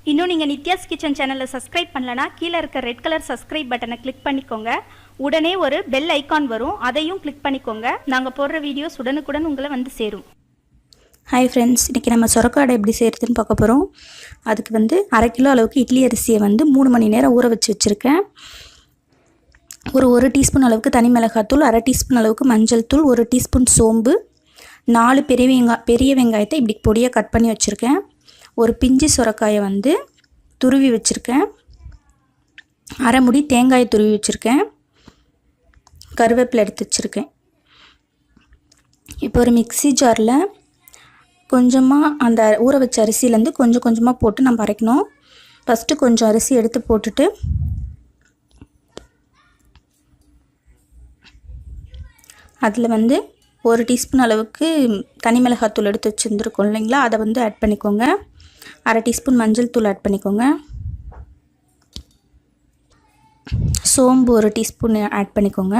இன்னும் நீங்கள் நித்யாஸ் கிச்சன் சேனலை சப்ஸ்கிரைப் பண்ணலனா கீழே இருக்க ரெட் கலர் சப்ஸ்கிரைப் பட்டனை கிளிக் பண்ணிக்கோங்க. உடனே ஒரு பெல் ஐக்கான் வரும், அதையும் கிளிக் பண்ணிக்கோங்க. நாங்கள் போடுற வீடியோஸ் உடனுக்குடன் உங்களை வந்து சேரும். ஹாய் ஃப்ரெண்ட்ஸ், இன்றைக்கி நம்ம சொரக்காய் அடை எப்படி செய்கிறதுன்னு பார்க்க போகிறோம். அதுக்கு வந்து 1/2 கிலோ அளவுக்கு இட்லி அரிசியை வந்து 3 மணி நேரம் ஊற வச்சுருக்கேன். ஒரு டீஸ்பூன் அளவுக்கு தனி மிளகாத்தூள், 1/2 டீஸ்பூன் அளவுக்கு மஞ்சள் தூள், 1 டீஸ்பூன் சோம்பு, 4 பெரிய வெங்காயத்தை இப்படி பொடியாக கட் பண்ணி வச்சுருக்கேன். ஒரு பிஞ்சு சொரக்காயை வந்து துருவி வச்சுருக்கேன். 1/2 முடி தேங்காயை துருவி வச்சுருக்கேன். கருவேப்பிலை எடுத்து வச்சுருக்கேன். இப்போ ஒரு மிக்ஸி ஜாரில் கொஞ்சமாக அந்த ஊற வச்ச அரிசியிலேருந்து கொஞ்சம் கொஞ்சமாக போட்டு நம்ம அரைக்கணும். ஃபஸ்ட்டு கொஞ்சம் அரிசி எடுத்து போட்டுட்டு அதில் வந்து 1 டீஸ்பூன் அளவுக்கு தனி மிளகாத்தூள் எடுத்து வச்சுருந்துருக்கோம் இல்லைங்களா, அதை வந்து ஆட் பண்ணிக்கோங்க. 1/2 டீஸ்பூன் மஞ்சள் தூள் ஆட் பண்ணிக்கோங்க. சோம்பு 1 டீஸ்பூன் ஆட் பண்ணிக்கோங்க.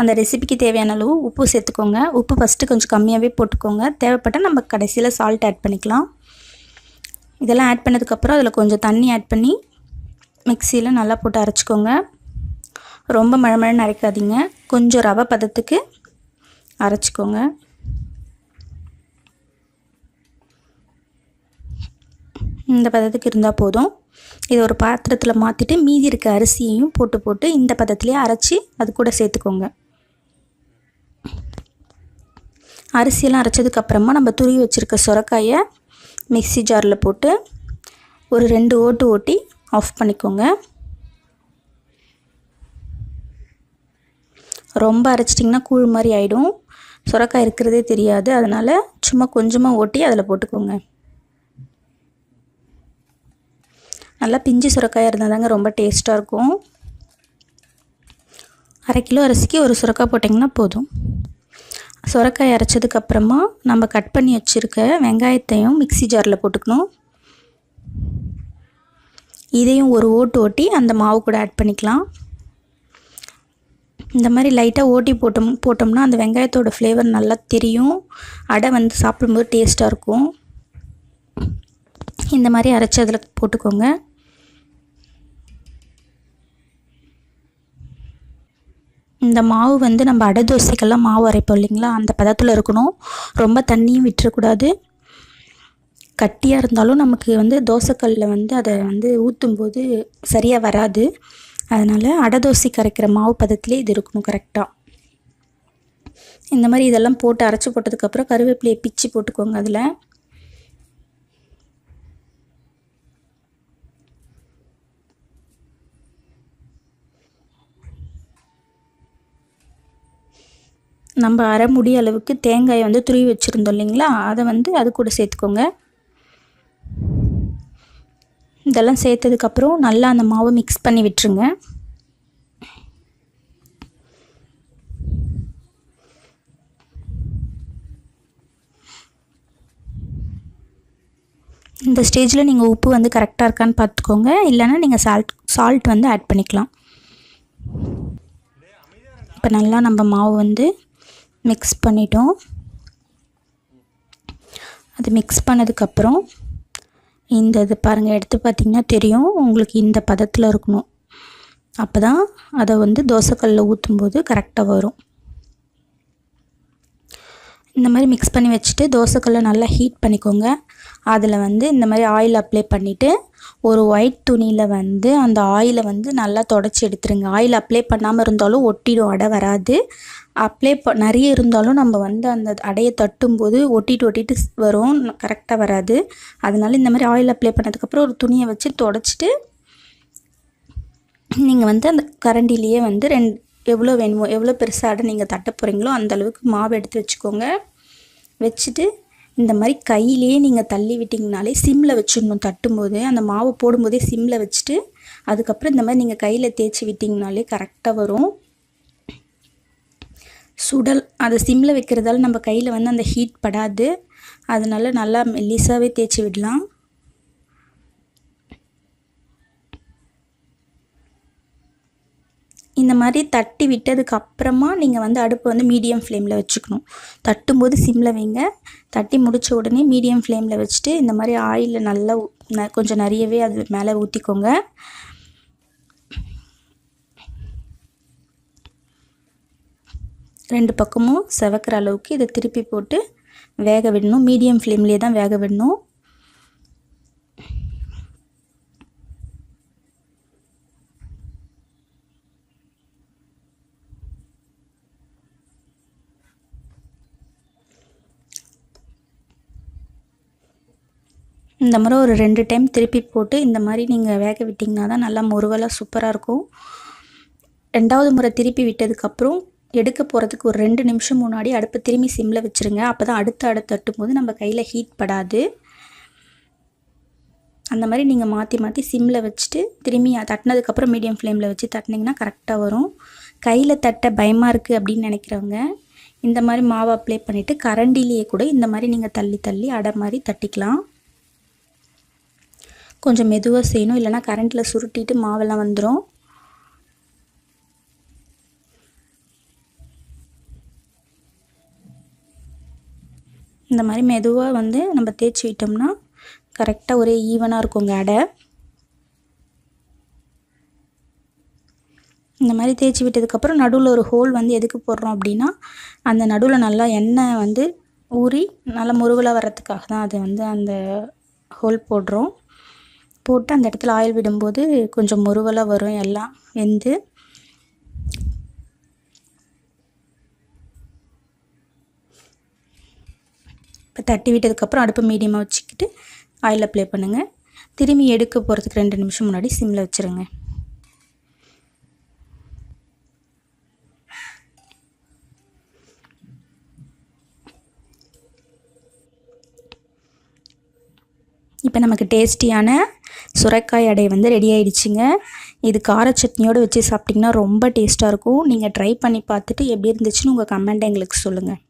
அந்த ரெசிபிக்கு தேவையான அளவு உப்பு சேர்த்துக்கோங்க. உப்பு ஃபஸ்ட்டு கொஞ்சம் கம்மியாகவே போட்டுக்கோங்க. தேவைப்பட்டால் நம்ம கடைசியில் சால்ட் ஆட் பண்ணிக்கலாம். இதெல்லாம் ஆட் பண்ணதுக்கப்புறம் அதில் கொஞ்சம் தண்ணி ஆட் பண்ணி மிக்சியில் நல்லா போட்டு அரைச்சிக்கோங்க. ரொம்ப மழமழன்னு அரைக்காதீங்க, கொஞ்சம் ரவை பதத்துக்கு அரைச்சிக்கோங்க. இந்த பதத்துக்கு இருந்தால் போதும். இதை ஒரு பாத்திரத்தில் மாற்றிட்டு மீதி இருக்க அரிசியையும் போட்டு இந்த பதத்துலேயே அரைச்சி அது கூட சேர்த்துக்கோங்க. அரிசியெல்லாம் அரைச்சதுக்கப்புறமா நம்ம துருவி வச்சுருக்க சொரக்காயை மிக்ஸி ஜாரில் போட்டு ஒரு 2 ஓட்டு ஓட்டி ஆஃப் பண்ணிக்கோங்க. ரொம்ப அரைச்சிட்டிங்கன்னா கூழ் மாதிரி ஆகிடும், சொரக்காய் இருக்கிறதே தெரியாது. அதனால் சும்மா கொஞ்சமாக ஓட்டி அதில் போட்டுக்கோங்க. நல்லா பிஞ்சு சொரக்காயாக இருந்தால் தாங்க ரொம்ப டேஸ்ட்டாக இருக்கும். 1/2 கிலோ அரிசிக்கு ஒரு சொரக்காய் போட்டிங்கன்னா போதும். சொரக்காய் அரைச்சதுக்கப்புறமா நம்ம கட் பண்ணி வச்சுருக்க வெங்காயத்தையும் மிக்ஸி ஜாரில் போட்டுக்கணும். இதையும் ஒரு ஓட்டு ஓட்டி அந்த மாவு கூட ஆட் பண்ணிக்கலாம். இந்த மாதிரி லைட்டாக ஓட்டி போட்டோம்னா அந்த வெங்காயத்தோட ஃப்ளேவர் நல்லா தெரியும். அடை வந்து சாப்பிடும்போது டேஸ்ட்டாக இருக்கும். இந்த மாதிரி அரைச்சி அதில் போட்டுக்கோங்க. இந்த மாவு வந்து நம்ம அடை தோசைக்கெல்லாம் மாவு அரைப்போம் இல்லைங்களா, அந்த பதத்தில் இருக்கணும். ரொம்ப தண்ணியும் விட்டுறக்கூடாது. கட்டியாக இருந்தாலும் நமக்கு வந்து தோசைக்கல்லில் வந்து அதை வந்து ஊற்றும்போது சரியாக வராது. அதனால் அடை தோசைக்கு அரைக்கிற மாவு பதத்திலே இது இருக்கணும் கரெக்டாக. இந்த மாதிரி இதெல்லாம் போட்டு அரைச்சி போட்டதுக்கப்புறம் கருவேப்பிலையை பிச்சு போட்டுக்கோங்க. அதில் நம்ம 1/2 முடி அளவுக்கு தேங்காயை வந்து துருவி வச்சுருந்தோம் இல்லைங்களா, அதை வந்து அது கூட சேர்த்துக்கோங்க. இதெல்லாம் சேர்த்ததுக்கப்புறம் நல்லா அந்த மாவை மிக்ஸ் பண்ணி விட்டுருங்க. இந்த ஸ்டேஜில் நீங்கள் உப்பு வந்து கரெக்டாக இருக்கான்னு பார்த்துக்கோங்க. இல்லைன்னா நீங்கள் சால்ட் வந்து ஆட் பண்ணிக்கலாம். இப்போ நல்லா நம்ம மாவு வந்து மிக்ஸ் பண்ணிட்டோம். அது மிக்ஸ் பண்ணதுக்கப்புறம் இந்த இது பாருங்கள், எடுத்து பார்த்திங்கன்னா தெரியும் உங்களுக்கு இந்த பதத்தில் இருக்கணும். அப்போ தான் அதை வந்து தோசைக்கல்லில் ஊற்றும்போது கரெக்டாக வரும். இந்த மாதிரி மிக்ஸ் பண்ணி வச்சுட்டு தோசைக்கல்லை நல்லா ஹீட் பண்ணிக்கோங்க. அதில் வந்து இந்த மாதிரி ஆயில் அப்ளை பண்ணிவிட்டு ஒரு ஒயிட் துணியில் வந்து அந்த ஆயிலை வந்து நல்லா தொடச்சி எடுத்துருங்க. ஆயில் அப்ளை பண்ணாமல் இருந்தாலும் ஒட்டிடும், அடை வராது. நிறைய இருந்தாலும் நம்ம வந்து அந்த அடையை தட்டும்போது ஒட்டிட்டு வரும், கரெக்டாக வராது. அதனால் இந்த மாதிரி ஆயில் அப்ளை பண்ணதுக்கப்புறம் ஒரு துணியை வச்சு தொடச்சிட்டு நீங்கள் வந்து அந்த கரண்டிலேயே வந்து எவ்வளோ வேணுமோ, எவ்வளோ பெருசாக அடை நீங்கள் தட்ட போகிறீங்களோ அந்தளவுக்கு மாவு எடுத்து வச்சுக்கோங்க. வச்சுட்டு இந்த மாதிரி கையிலேயே நீங்கள் தள்ளி விட்டிங்கனாலே சிம்மில் வச்சிடணும். தட்டும்போது அந்த மாவு போடும்போதே சிம்மில் வச்சுட்டு அதுக்கப்புறம் இந்த மாதிரி நீங்கள் கையில் தேய்ச்சி விட்டிங்கனாலே கரெக்டாக வரும். சுடல் அதை சிம்மில் வைக்கிறதால நம்ம கையில் வந்து அந்த ஹீட் படாது. அதனால நல்லா மெல்லிசாகவே தேய்ச்சி விடலாம். இந்த மாதிரி தட்டி விட்டதுக்கு அப்புறமா நீங்கள் வந்து அடுப்பு வந்து மீடியம் ஃப்ளேமில் வச்சுக்கணும். தட்டும்போது சிம்மில் வைங்க. தட்டி முடித்த உடனே மீடியம் ஃப்ளேமில் வச்சுட்டு இந்த மாதிரி ஆயிலில் நல்லா கொஞ்சம் நிறையவே அது மேலே ஊற்றிக்கோங்க. ரெண்டு பக்கமும் செவக்கிற அளவுக்கு இதை திருப்பி போட்டு வேக விடணும். மீடியம் ஃப்ளேம்லேயே தான் வேக விடணும். இந்த மாதிரி ஒரு 2 டைம் திருப்பி போட்டு இந்த மாதிரி நீங்கள் வேக விட்டிங்கன்னா தான் நல்லா முறுவலாக சூப்பராக இருக்கும். 2வது முறை திருப்பி விட்டதுக்கப்புறம் எடுக்க போகிறதுக்கு ஒரு 2 நிமிஷம் முன்னாடி அடுப்பை திரும்பி சிம்மில் வச்சுருங்க. அப்போ தான் அடுத்து தட்டும்போது நம்ம கையில் ஹீட் படாது. அந்த மாதிரி நீங்கள் மாற்றி மாற்றி சிம்மில் வச்சுட்டு திரும்பி தட்டினதுக்கப்புறம் மீடியம் ஃப்ளேமில் வச்சு தட்டினீங்கன்னா கரெக்டாக வரும். கையில் தட்ட பயமாக இருக்குது அப்படின்னு நினைக்கிறவங்க இந்த மாதிரி மாவை அப்ளை பண்ணிவிட்டு கரண்டிலேயே கூட இந்த மாதிரி நீங்கள் தள்ளி தள்ளி அடை மாதிரி தட்டிக்கலாம். கொஞ்சம் மெதுவாக செய்யணும், இல்லைனா கரண்டில் சுருட்டிட்டு மாவெல்லாம் வந்துடும். இந்த மாதிரி மெதுவாக வந்து நம்ம தேய்ச்சி விட்டோம்னா கரெக்டாக ஒரே ஈவனாக இருக்குங்க அடை. இந்த மாதிரி தேய்ச்சி விட்டதுக்கப்புறம் நடுவில் ஒரு ஹோல் வந்து எதுக்கு போடுறோம் அப்படின்னா, அந்த நடுவில் நல்லா எண்ணெய் வந்து ஊறி நல்லா முறுவலாக வர்றதுக்காக தான் அது வந்து அந்த ஹோல் போடுறோம். போட்டு அந்த இடத்துல ஆயில் விடும்போது கொஞ்சம் முறுவலாக வரும் எல்லாம் வெந்து. இப்போ தட்டி விட்டதுக்கப்புறம் அடுப்பு மீடியமாக வச்சுக்கிட்டு ஆயில் அப்ளை பண்ணுங்கள். திரும்பி எடுக்க போகிறதுக்கு 2 நிமிஷம் முன்னாடி சிம்மில் வச்சுருங்க. இப்போ நமக்கு டேஸ்டியான சுரைக்காய் அடை வந்து ரெடி ஆகிடுச்சிங்க. இது கார சட்னியோடு வச்சு சாப்பிட்டிங்கன்னா ரொம்ப டேஸ்ட்டாக இருக்கும். நீங்கள் ட்ரை பண்ணி பார்த்துட்டு எப்படி இருந்துச்சுன்னு உங்கள் கமெண்ட்டை எங்களுக்கு சொல்லுங்கள்.